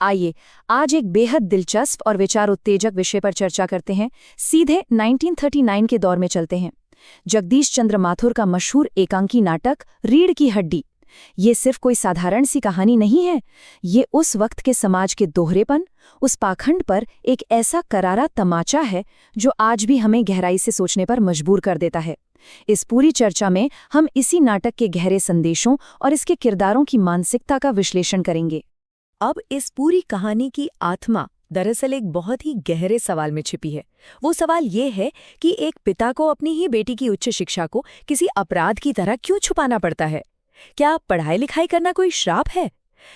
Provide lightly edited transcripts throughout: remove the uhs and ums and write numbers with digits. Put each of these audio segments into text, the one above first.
आइए आज एक बेहद दिलचस्प और विचार उत्तेजक विषय पर चर्चा करते हैं। सीधे 1939 के दौर में चलते हैं। जगदीश चंद्र माथुर का मशहूर एकांकी नाटक रीढ़ की हड्डी। ये सिर्फ कोई साधारण सी कहानी नहीं है। ये उस वक्त के समाज के दोहरेपन, उस पाखंड पर एक ऐसा करारा तमाचा है जो आज भी हमें गहराई से सोचने पर मजबूर कर देता है। इस पूरी चर्चा में हम इसी नाटक के गहरे संदेशों और इसके किरदारों की मानसिकता का विश्लेषण करेंगे। अब इस पूरी कहानी की आत्मा दरअसल एक बहुत ही गहरे सवाल में छिपी है। वो सवाल ये है कि एक पिता को अपनी ही बेटी की उच्च शिक्षा को किसी अपराध की तरह क्यों छुपाना पड़ता है? क्या पढ़ाई लिखाई करना कोई श्राप है?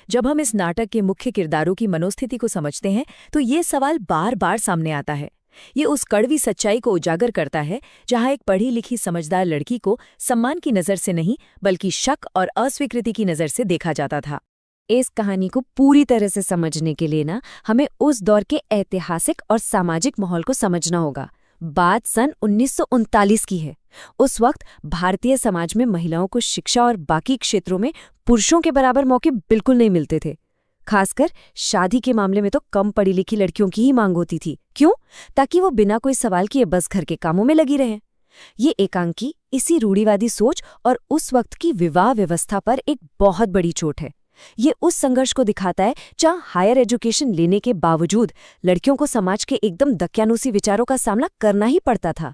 जब हम इस नाटक के मुख्य किरदारों की मनोस्थिति को समझते हैं तो ये सवाल बार बार सामने आता है। ये उस कड़वी सच्चाई को उजागर करता है जहां एक पढ़ी लिखी समझदार लड़की को सम्मान की नज़र से नहीं बल्कि शक और अस्वीकृति की नज़र से देखा जाता था। इस कहानी को पूरी तरह से समझने के लिए हमें उस दौर के ऐतिहासिक और सामाजिक माहौल को समझना होगा। बात सन 1939 की है। उस वक्त भारतीय समाज में महिलाओं को शिक्षा और बाकी क्षेत्रों में पुरुषों के बराबर मौके बिल्कुल नहीं मिलते थे। खासकर शादी के मामले में तो कम पढ़ी लिखी लड़कियों की ही मांग होती थी। क्यों? ताकि वो बिना कोई सवाल किए बस घर के कामों में लगी रहें। ये एकांकी इसी रूढ़िवादी सोच और उस वक्त की विवाह व्यवस्था पर एक बहुत बड़ी चोट है। ये उस संघर्ष को दिखाता है जहां हायर एजुकेशन लेने के बावजूद लड़कियों को समाज के एकदम दक्यानूसी विचारों का सामना करना ही पड़ता था।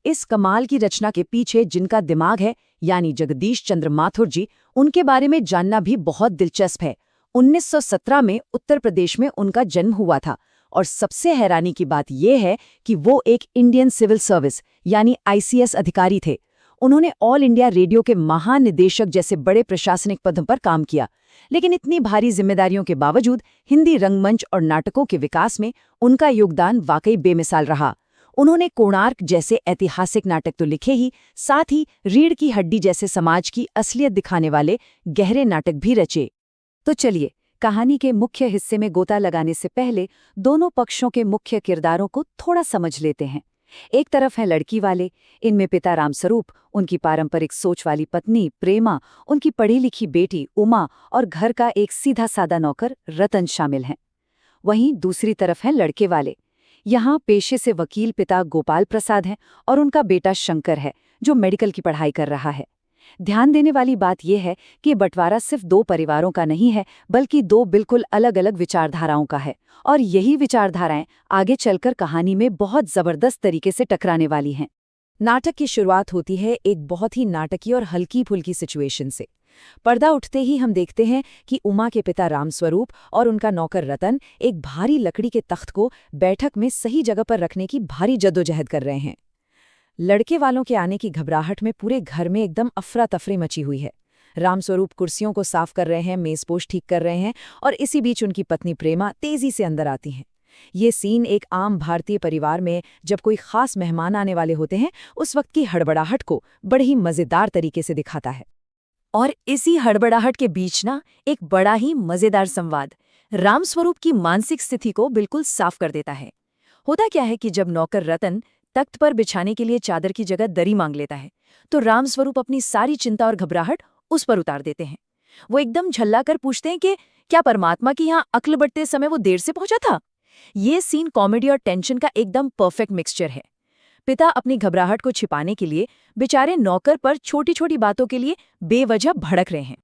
इस कमाल की रचना के पीछे जिनका दिमाग है, यानी जगदीश चंद्र माथुर जी, उनके बारे में जानना भी बहुत दिलचस्प है। 1917 में उत्तर प्रदेश में उनका जन्म हुआ था और सबसे हैरानी की बात यह है कि वो एक इंडियन सिविल सर्विस यानी ICS अधिकारी थे। उन्होंने ऑल इंडिया रेडियो के महानिदेशक जैसे बड़े प्रशासनिक पदों पर काम किया, लेकिन इतनी भारी जिम्मेदारियों के बावजूद हिंदी रंगमंच और नाटकों के विकास में उनका योगदान वाकई बेमिसाल रहा। उन्होंने कोणार्क जैसे ऐतिहासिक नाटक तो लिखे ही, साथ ही रीढ़ की हड्डी जैसे समाज की असलियत दिखाने वाले गहरे नाटक भी रचे। तो चलिए, कहानी के मुख्य हिस्से में गोता लगाने से पहले दोनों पक्षों के मुख्य किरदारों को थोड़ा समझ लेते हैं। एक तरफ है लड़की वाले, इनमें पिता रामस्वरूप, उनकी पारंपरिक सोच वाली पत्नी प्रेमा, उनकी पढ़ी लिखी बेटी उमा और घर का एक सीधा सादा नौकर रतन शामिल हैं। वहीं दूसरी तरफ है लड़के वाले। यहाँ पेशे से वकील पिता गोपाल प्रसाद हैं और उनका बेटा शंकर है जो मेडिकल की पढ़ाई कर रहा है। ध्यान देने वाली बात यह है कि बंटवारा सिर्फ दो परिवारों का नहीं है, बल्कि दो बिल्कुल अलग अलग विचारधाराओं का है, और यही विचारधाराएं आगे चलकर कहानी में बहुत जबरदस्त तरीके से टकराने वाली हैं। नाटक की शुरुआत होती है एक बहुत ही नाटकीय और हल्की फुल्की सिचुएशन से। पर्दा उठते ही हम देखते हैं कि उमा के पिता रामस्वरूप और उनका नौकर रतन एक भारी लकड़ी के तख्त को बैठक में सही जगह पर रखने की भारी जद्दोजहद कर रहे हैं। लड़के वालों के आने की घबराहट में पूरे घर में एकदम अफरा तफरी मची हुई है। रामस्वरूप कुर्सियों को साफ कर रहे हैं, मेजपोश ठीक कर रहे हैं, और इसी बीच उनकी पत्नी प्रेमा तेजी से अंदर आती हैं। ये सीन एक आम भारतीय परिवार में जब कोई खास मेहमान आने वाले होते हैं उस वक्त की हड़बड़ाहट को बड़े ही मजेदार तरीके से दिखाता है। और इसी हड़बड़ाहट के बीच एक बड़ा ही मजेदार संवाद रामस्वरूप की मानसिक स्थिति को बिल्कुल साफ कर देता है। होता क्या है कि जब नौकर रतन तख्त पर बिछाने के लिए चादर की जगह दरी मांग लेता है तो रामस्वरूप अपनी सारी चिंता और घबराहट उस पर उतार देते हैं। वो एकदम झल्ला कर पूछते हैं कि क्या परमात्मा की यहाँ अक्ल बटते समय वो देर से पहुंचा था? ये सीन कॉमेडी और टेंशन का एकदम परफेक्ट मिक्सचर है। पिता अपनी घबराहट को छिपाने के लिए बेचारे नौकर पर छोटी छोटी बातों के लिए बेवजह भड़क रहे हैं।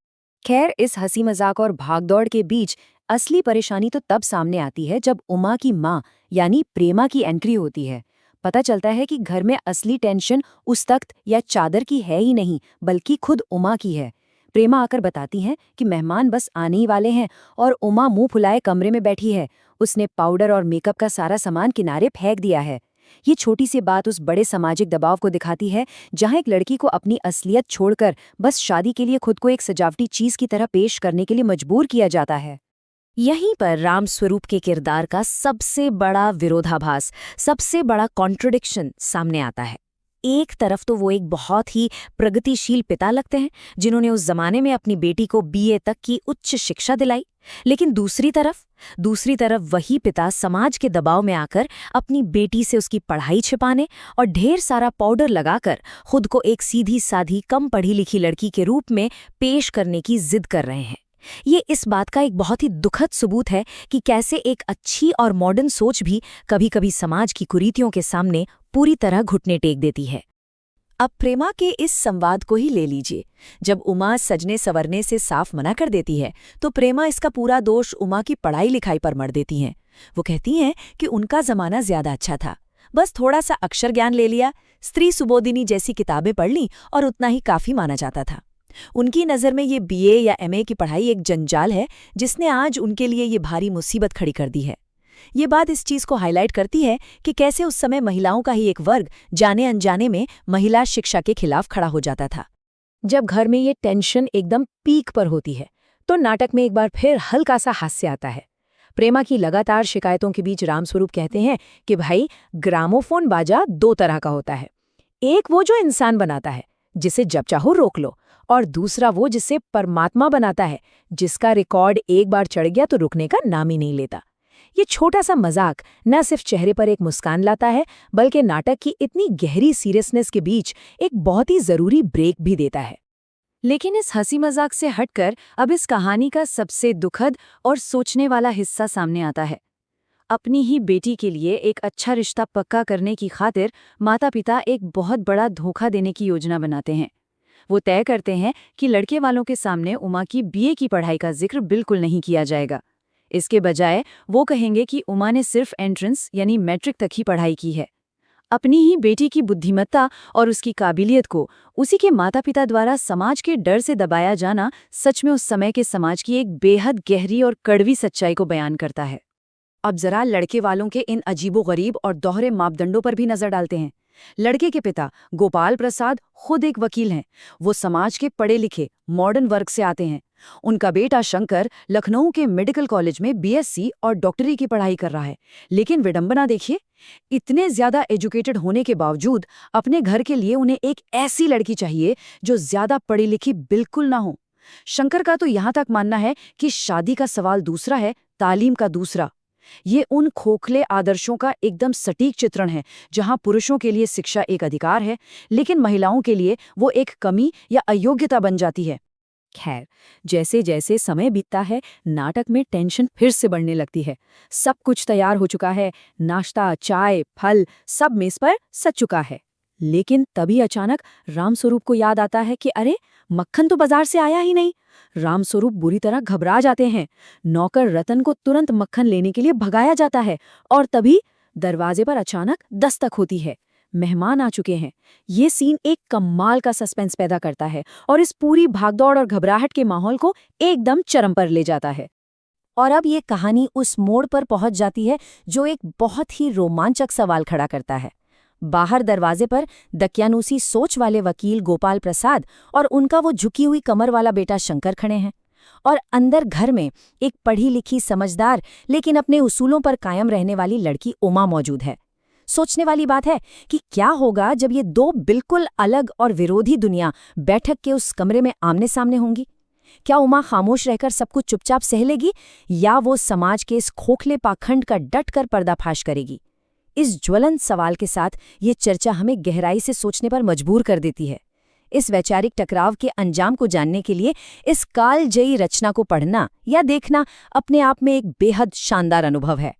खैर, इस हंसी मजाक और भागदौड़ के बीच असली परेशानी तो तब सामने आती है जब उमा की माँ यानी प्रेमा की एंट्री होती है। पता चलता है कि घर में असली टेंशन उस तख्त या चादर की है ही नहीं, बल्कि खुद उमा की है। प्रेमा आकर बताती हैं कि मेहमान बस आने ही वाले हैं और उमा मुंह फुलाए कमरे में बैठी है। उसने पाउडर और मेकअप का सारा सामान किनारे फेंक दिया है। ये छोटी सी बात उस बड़े सामाजिक दबाव को दिखाती है जहां एक लड़की को अपनी असलियत छोड़कर बस शादी के लिए खुद को एक सजावटी चीज की तरह पेश करने के लिए मजबूर किया जाता है। यहीं पर रामस्वरूप के किरदार का सबसे बड़ा विरोधाभास, सबसे बड़ा कॉन्ट्रडिक्शन सामने आता है। एक तरफ तो वो एक बहुत ही प्रगतिशील पिता लगते हैं जिन्होंने उस जमाने में अपनी बेटी को BA तक की उच्च शिक्षा दिलाई, लेकिन दूसरी तरफ वही पिता समाज के दबाव में आकर अपनी बेटी से उसकी पढ़ाई छिपाने और ढेर सारा पाउडर लगाकर खुद को एक सीधी साधी कम पढ़ी लिखी लड़की के रूप में पेश करने की जिद कर रहे हैं। ये इस बात का एक बहुत ही दुखद सबूत है कि कैसे एक अच्छी और मॉडर्न सोच भी कभी-कभी समाज की कुरीतियों के सामने पूरी तरह घुटने टेक देती है। अब प्रेमा के इस संवाद को ही ले लीजिए। जब उमा सजने संवरने से साफ मना कर देती है तो प्रेमा इसका पूरा दोष उमा की पढ़ाई लिखाई पर मढ़ देती हैं। वो कहती हैं कि उनका जमाना ज्यादा अच्छा था, बस थोड़ा सा अक्षर ज्ञान ले लिया, स्त्री सुबोधिनी जैसी किताबें पढ़ ली और उतना ही काफी माना जाता था। उनकी नज़र में ये बीए या एमए की पढ़ाई एक जंजाल है जिसने आज उनके लिए ये भारी मुसीबत खड़ी कर दी है। ये बात इस चीज़ को हाईलाइट करती है कि कैसे उस समय महिलाओं का ही एक वर्ग जाने अनजाने में महिला शिक्षा के खिलाफ खड़ा हो जाता था। जब घर में ये टेंशन एकदम पीक पर होती है तो नाटक में एक बार फिर हल्का सा हास्य आता है। प्रेमा की लगातार शिकायतों के बीच रामस्वरूप कहते हैं कि भाई, ग्रामोफोन बाजा दो तरह का होता है। एक वो जो इंसान बनाता है, जिसे जब चाहो रोक लो, और दूसरा वो जिसे परमात्मा बनाता है, जिसका रिकॉर्ड एक बार चढ़ गया तो रुकने का नाम ही नहीं लेता। ये छोटा सा मजाक न सिर्फ चेहरे पर एक मुस्कान लाता है, बल्कि नाटक की इतनी गहरी सीरियसनेस के बीच एक बहुत ही जरूरी ब्रेक भी देता है। लेकिन इस हंसी मजाक से हटकर अब इस कहानी का सबसे दुखद और सोचने वाला हिस्सा सामने आता है। अपनी ही बेटी के लिए एक अच्छा रिश्ता पक्का करने की खातिर माता-पिता एक बहुत बड़ा धोखा देने की योजना बनाते हैं। वो तय करते हैं कि लड़के वालों के सामने उमा की बीए की पढ़ाई का जिक्र बिल्कुल नहीं किया जाएगा। इसके बजाय वो कहेंगे कि उमा ने सिर्फ एंट्रेंस यानी मैट्रिक तक ही पढ़ाई की है। अपनी ही बेटी की बुद्धिमत्ता और उसकी काबिलियत को उसी के माता-पिता द्वारा समाज के डर से दबाया जाना सच में उस समय के समाज की एक बेहद गहरी और कड़वी सच्चाई को बयान करता है। अब जरा लड़के वालों के इन अजीबोगरीब और दोहरे मापदंडों पर भी नजर डालते हैं। लड़के के पिता गोपाल प्रसाद खुद एक वकील हैं। वो समाज के पढ़े लिखे मॉडर्न वर्ग से आते हैं। उनका बेटा शंकर लखनऊ के मेडिकल कॉलेज में बीएससी और डॉक्टरी की पढ़ाई कर रहा है। लेकिन विडंबना देखिए, इतने ज्यादा एजुकेटेड होने के बावजूद अपने घर के लिए उन्हें एक ऐसी लड़की चाहिए जो ज्यादा पढ़ी लिखी बिल्कुल ना हो। शंकर का तो यहाँ तक मानना है कि शादी का सवाल दूसरा है, तालीम का दूसरा। ये उन खोखले आदर्शों का एकदम सटीक चित्रण है जहां पुरुषों के लिए शिक्षा एक अधिकार है, लेकिन महिलाओं के लिए वो एक कमी या अयोग्यता बन जाती है। खैर, जैसे जैसे समय बीतता है, नाटक में टेंशन फिर से बढ़ने लगती है। सब कुछ तैयार हो चुका है, नाश्ता, चाय, फल सब मेज पर सज चुका है। लेकिन तभी अचानक रामस्वरूप को याद आता है कि अरे, मक्खन तो बाजार से आया ही नहीं। रामस्वरूप बुरी तरह घबरा जाते हैं। नौकर रतन को तुरंत मक्खन लेने के लिए भगाया जाता है और तभी दरवाजे पर अचानक दस्तक होती है। मेहमान आ चुके हैं। ये सीन एक कमाल का सस्पेंस पैदा करता है और इस पूरी भागदौड़ और घबराहट के माहौल को एकदम चरम पर ले जाता है। और अब ये कहानी उस मोड़ पर पहुंच जाती है जो एक बहुत ही रोमांचक सवाल खड़ा करता है। बाहर दरवाजे पर दकियानूसी सोच वाले वकील गोपाल प्रसाद और उनका वो झुकी हुई कमर वाला बेटा शंकर खड़े हैं, और अंदर घर में एक पढ़ी लिखी समझदार लेकिन अपने उसूलों पर कायम रहने वाली लड़की उमा मौजूद है। सोचने वाली बात है कि क्या होगा जब ये दो बिल्कुल अलग और विरोधी दुनिया बैठक के उस कमरे में आमने सामने होंगी। क्या उमा खामोश रहकर सब कुछ चुपचाप सह लेगी या वो समाज के इस खोखले पाखंड का डटकर पर्दाफाश करेगी? इस ज्वलंत सवाल के साथ ये चर्चा हमें गहराई से सोचने पर मजबूर कर देती है। इस वैचारिक टकराव के अंजाम को जानने के लिए इस कालजयी रचना को पढ़ना या देखना अपने आप में एक बेहद शानदार अनुभव है।